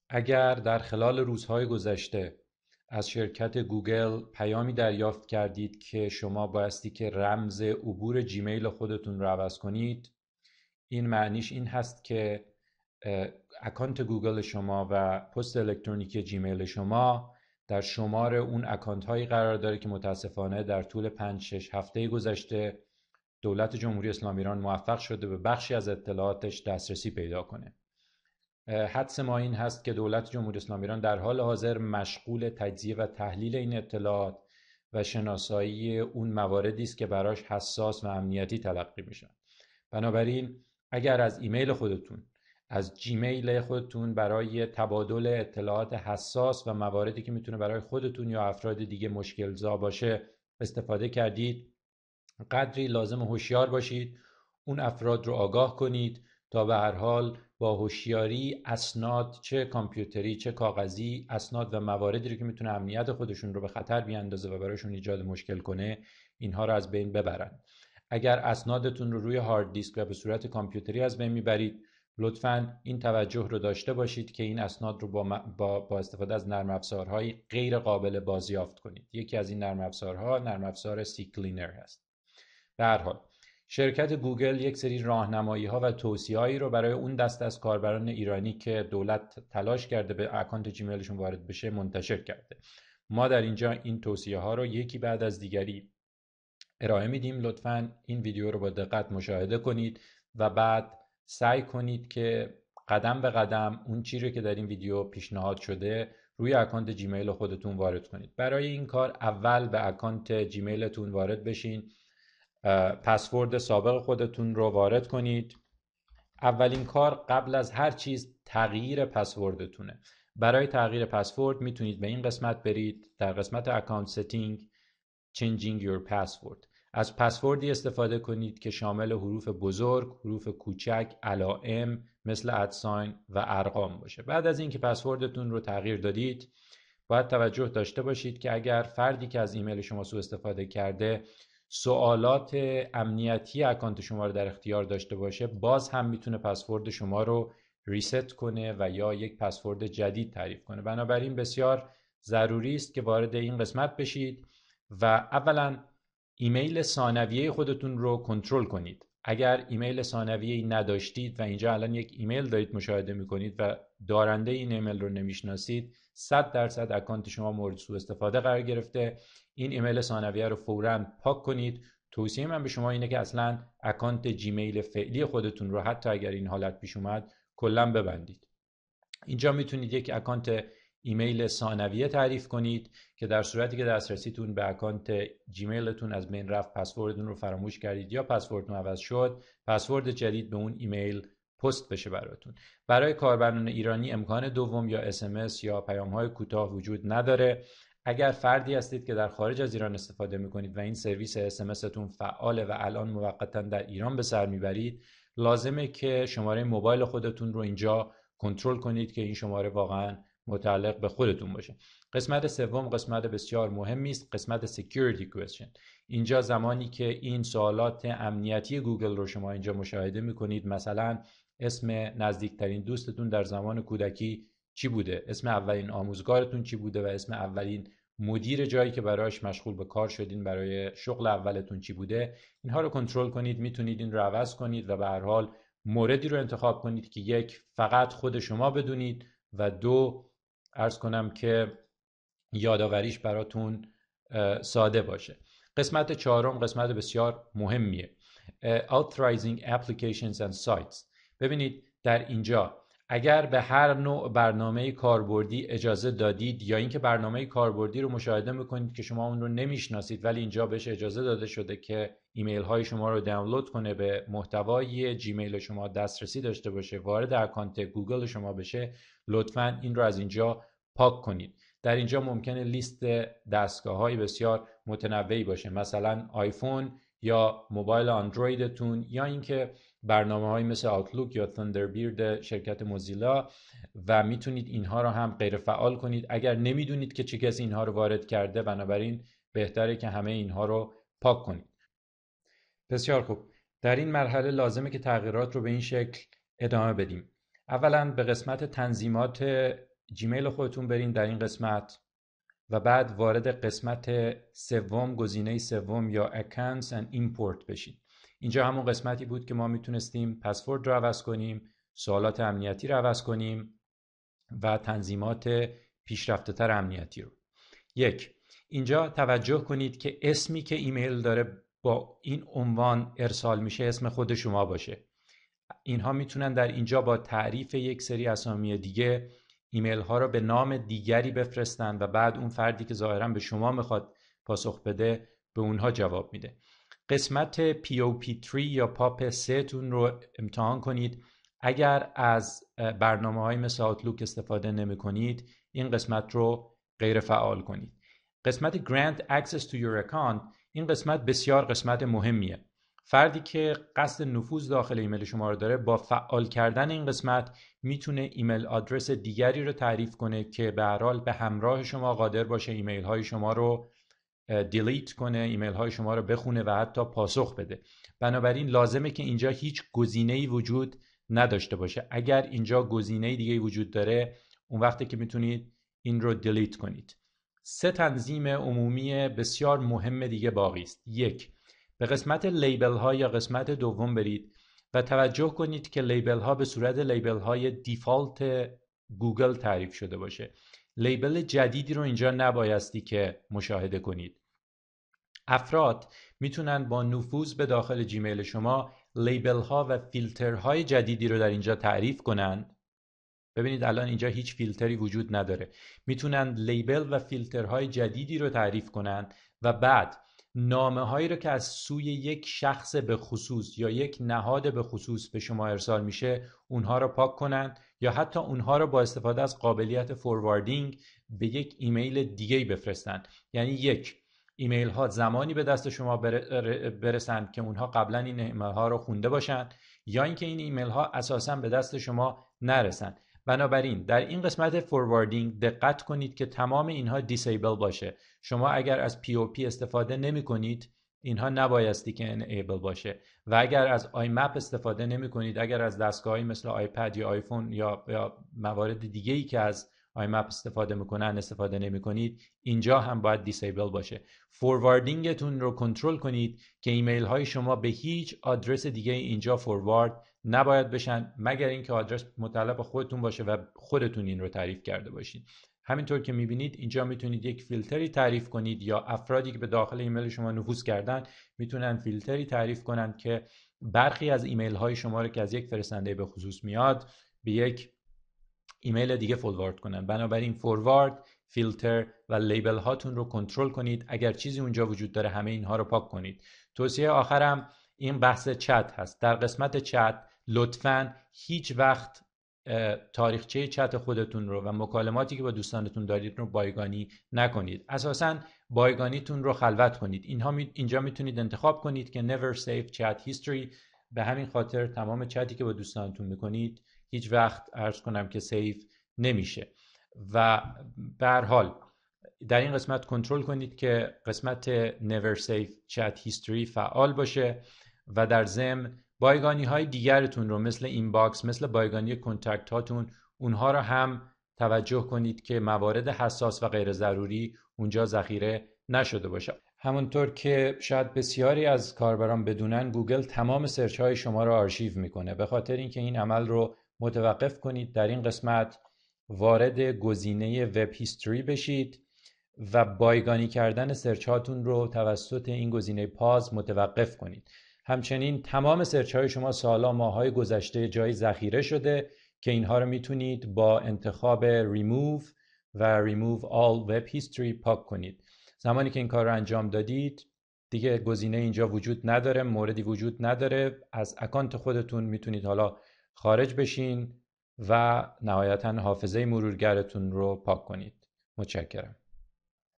اگر در خلال روزهای گذشته از شرکت گوگل پیامی دریافت کردید که شما بایستی که رمز عبور جیمیل خودتون رو عوض کنید، این معنیش این هست که اکانت گوگل شما و پست الکترونیکی جیمیل شما در شمار اون اکانت هایی قرار داره که متاسفانه در طول 5-6 هفته گذشته دولت جمهوری اسلامی ایران موفق شده به بخشی از اطلاعاتش دسترسی پیدا کنه. حدس ما این هست که دولت جمهوری اسلامی ایران در حال حاضر مشغول تجزیه و تحلیل این اطلاعات و شناسایی اون مواردی است که براش حساس و امنیتی تلقی میشن. بنابراین اگر از ایمیل خودتون، از جیمیل خودتون برای تبادل اطلاعات حساس و مواردی که میتونه برای خودتون یا افراد دیگه مشکل‌زا باشه استفاده کردید، قدری لازم هوشیار باشید، اون افراد رو آگاه کنید تا به هر حال با هوشیاری اسناد، چه کامپیوتری چه کاغذی، اسناد و مواردی رو که میتونه امنیت خودشون رو به خطر بیاندازه و براشون ایجاد مشکل کنه، اینها رو از بین ببرن. اگر اسنادتون رو روی هارد دیسک و به صورت کامپیوتری از بین میبرید، لطفاً این توجه رو داشته باشید که این اسناد رو با استفاده از نرم افزارهای غیر قابل بازیافت کنید. یکی از این نرم افزارها نرم افزار سی کلینر هست. به هر حال شرکت گوگل یک سری راهنمایی‌ها و توصیه‌هایی رو برای اون دست از کاربران ایرانی که دولت تلاش کرده به اکانت جیمیلشون وارد بشه منتشر کرده. ما در اینجا این توصیه‌ها رو یکی بعد از دیگری ارائه میدیم. لطفاً این ویدیو رو با دقت مشاهده کنید و بعد سعی کنید که قدم به قدم اون چیزی که در این ویدیو پیشنهاد شده روی اکانت جیمیل خودتون وارد کنید. برای این کار اول به اکانت جیمیلتون وارد بشین، پسورد سابق خودتون رو وارد کنید. اولین کار قبل از هر چیز تغییر پسوردتونه. برای تغییر پسورد میتونید به این قسمت برید، در قسمت اکانت ستینگ changing your password. از پسوردی استفاده کنید که شامل حروف بزرگ، حروف کوچک، علائم مثل ادساین و ارقام باشه. بعد از اینکه پسوردتون رو تغییر دادید، باید توجه داشته باشید که اگر فردی که از ایمیل شما سوء استفاده کرده سوالات امنیتی اکانت شما رو در اختیار داشته باشه، باز هم میتونه پسورد شما رو ریست کنه و یا یک پسورد جدید تعریف کنه. بنابراین بسیار ضروری است که وارد این قسمت بشید و اولا ایمیل ثانویه خودتون رو کنترل کنید. اگر ایمیل ثانویه‌ای نداشتید و اینجا الان یک ایمیل دارید مشاهده میکنید و دارنده این ایمیل رو نمیشناسید، 100% اکانت شما مورد سوء استفاده قرار گرفته. این ایمیل ثانویه رو فوراً پاک کنید. توصیه من به شما اینه که اصلا اکانت جیمیل فعلی خودتون رو حتی اگر این حالت پیش اومد کلاً ببندید. اینجا میتونید یک اکانت ایمیل ثانویه تعریف کنید که در صورتی که دسترسیتون به اکانت جیمیلتون از بین رفت، پسوردتون رو فراموش کردید یا پسوردتون عوض شد، پسورد جدید به اون ایمیل پست بشه براتون. برای کاربران ایرانی امکان دوم یا SMS یا پیام‌های کوتاه وجود نداره. اگر فردی هستید که در خارج از ایران استفاده میکنید و این سرویس SMSتون فعاله و الان موقتا در ایران به سر میبرید، لازمه که شماره موبایل خودتون رو اینجا کنترل کنید که این شماره واقعا متعلق به خودتون باشه. قسمت سوم قسمت بسیار مهمی است، قسمت security question. اینجا زمانی که این سوالات امنیتی گوگل رو شما اینجا مشاهده میکنید، مثلا اسم نزدیکترین دوستتون در زمان کودکی چی بوده، اسم اولین آموزگارتون چی بوده و اسم اولین مدیر جایی که براش مشغول به کار شدین برای شغل اولتون چی بوده، اینها رو کنترل کنید. میتونید این رو عوض کنید و به هر حال موردی رو انتخاب کنید که یک، فقط خود شما بدونید و دو، عرض کنم که یادآوریش براتون ساده باشه. قسمت چهارم قسمت بسیار مهمیه، authorizing applications and sites. ببینید در اینجا اگر به هر نوع برنامه کاربردی اجازه دادید یا اینکه برنامه کاربردی رو مشاهده میکنید که شما اون رو نمیشناسید ولی اینجا بهش اجازه داده شده که ایمیل های شما رو دانلود کنه، به محتوای جیمیل شما دسترسی داشته باشه، وارد اکانت گوگل شما بشه، لطفاً این رو از اینجا پاک کنید. در اینجا ممکنه لیست دستگاه‌های بسیار متنوعی باشه، مثلا آیفون یا موبایل اندرویدتون یا اینکه برنامه‌هایی مثل آوتلوک یا تندربیرد شرکت موزیلا، و میتونید اینها رو هم غیر فعال کنید اگر نمیدونید که چه کسی اینها رو وارد کرده. بنابراین بهتره که همه اینها رو پاک کنید. بسیار خوب. در این مرحله لازمه که تغییرات رو به این شکل ادامه بدیم. اولا به قسمت تنظیمات جیمیل خودتون برین در این قسمت و بعد وارد قسمت سوم، گزینه سوم یا Accounts and Import بشین. اینجا همون قسمتی بود که ما میتونستیم پسورد رو عوض کنیم، سوالات امنیتی رو عوض کنیم و تنظیمات پیشرفته تر امنیتی رو. اینجا توجه کنید که اسمی که ایمیل داره با این عنوان ارسال میشه اسم خود شما باشه. اینها میتونن در اینجا با تعریف یک سری اسامی دیگه ایمیل ها رو به نام دیگری بفرستن و بعد اون فردی که ظاهرا به شما میخواد پاسخ بده به اونها جواب میده. قسمت POP3 یا POP 3 تون رو امتحان کنید. اگر از برنامه‌های مثل آوتلوک استفاده نمی کنید این قسمت رو غیر فعال کنید. قسمت Grant Access to Your Account، این قسمت بسیار قسمت مهمیه. فردی که قصد نفوذ داخل ایمیل شما رو داره با فعال کردن این قسمت میتونه ایمیل آدرس دیگری رو تعریف کنه که به هر حال به همراه شما قادر باشه ایمیل های شما رو دیلیت کنه، ایمیل های شما رو بخونه و حتی پاسخ بده. بنابراین لازمه که اینجا هیچ گزینه‌ای وجود نداشته باشه. اگر اینجا گزینه دیگه وجود داره اون وقته که میتونید این رو دیلیت کنید. 3 تنظیم عمومی بسیار مهم دیگه باقی است. 1. به قسمت لیبل ها یا قسمت دوم برید و توجه کنید که لیبل ها به صورت لیبل های دیفالت گوگل تعریف شده باشه. لیبل جدیدی رو اینجا نبایستی که مشاهده کنید. افراد میتونن با نفوذ به داخل جیمیل شما لیبل ها و فیلتر های جدیدی رو در اینجا تعریف کنند. ببینید الان اینجا هیچ فیلتری وجود نداره. میتونن لیبل و فیلترهای جدیدی رو تعریف کنن و بعد نامه هایی رو که از سوی یک شخص به خصوص یا یک نهاد به خصوص به شما ارسال میشه اونها رو پاک کنن یا حتی اونها رو با استفاده از قابلیت فورواردینگ به یک ایمیل دیگه بفرستن. یعنی ایمیل ها زمانی به دست شما برسن که اونها قبلا این ایمیل ها رو خونده باشن یا اینکه این ایمیل ها اساسا به دست شما نرسن. بنابراین در این قسمت فورواردینگ دقت کنید که تمام اینها دیسیبل باشه. شما اگر از POP استفاده نمی کنید اینها نبایستی که انیبل باشه و اگر از آیمپ استفاده نمی کنید، اگر از دستگاهی مثل آیپد یا آیفون یا موارد دیگه‌ای که از آیمپ استفاده میکنن استفاده نمی کنید اینجا هم باید دیسیبل باشه. فورواردینگتون رو کنترل کنید که ایمیل های شما به هیچ آدرس دیگه اینجا فوروارد نباید بشن مگر اینکه آدرس متعلق خودتون باشه و خودتون این رو تعریف کرده باشید. همینطور که میبینید اینجا میتونید یک فیلتری تعریف کنید یا افرادی که به داخل ایمیل شما نفوذ کردن میتونن فیلتری تعریف کنن که برخی از ایمیل های شما رو که از یک فرستنده به خصوص میاد به یک ایمیل دیگه فوروارد کنن. بنابراین فوروارد، فیلتر و لیبل هاتون رو کنترل کنید. اگر چیزی اونجا وجود داره همه اینها رو پاک کنید. توصیه آخرم این بحث چت هست. در قسمت چت لطفاً هیچ وقت تاریخچه چت خودتون رو و مکالماتی که با دوستانتون دارید رو بایگانی نکنید. اساساً بایگانیتون رو خلوت کنید. اینجا میتونید انتخاب کنید که never save chat history. به همین خاطر تمام چتی که با دوستانتون میکنید هیچ وقت عرض کنم که سیف نمیشه و به هر حال در این قسمت کنترل کنید که قسمت never save chat history فعال باشه و در ضمن بایگانی های دیگرتون رو مثل اینباکس، مثل بایگانی کانتکت هاتون اونها رو هم توجه کنید که موارد حساس و غیر ضروری اونجا ذخیره نشده باشه. همونطور که شاید بسیاری از کاربران بدونن گوگل تمام سرچ های شما رو آرشیو میکنه. به خاطر اینکه این عمل رو متوقف کنید در این قسمت وارد گزینه وب هیستوری بشید و بایگانی کردن سرچ هاتون رو توسط این گزینه پاز متوقف کنید. همچنین تمام سرچ های شما سالا ماهای گذشته جایی ذخیره شده که اینها رو میتونید با انتخاب remove و remove all web history پاک کنید. زمانی که این کار رو انجام دادید دیگه گزینه اینجا وجود نداره، موردی وجود نداره. از اکانت خودتون میتونید حالا خارج بشین و نهایتاً حافظه مرورگرتون رو پاک کنید. متشکرم.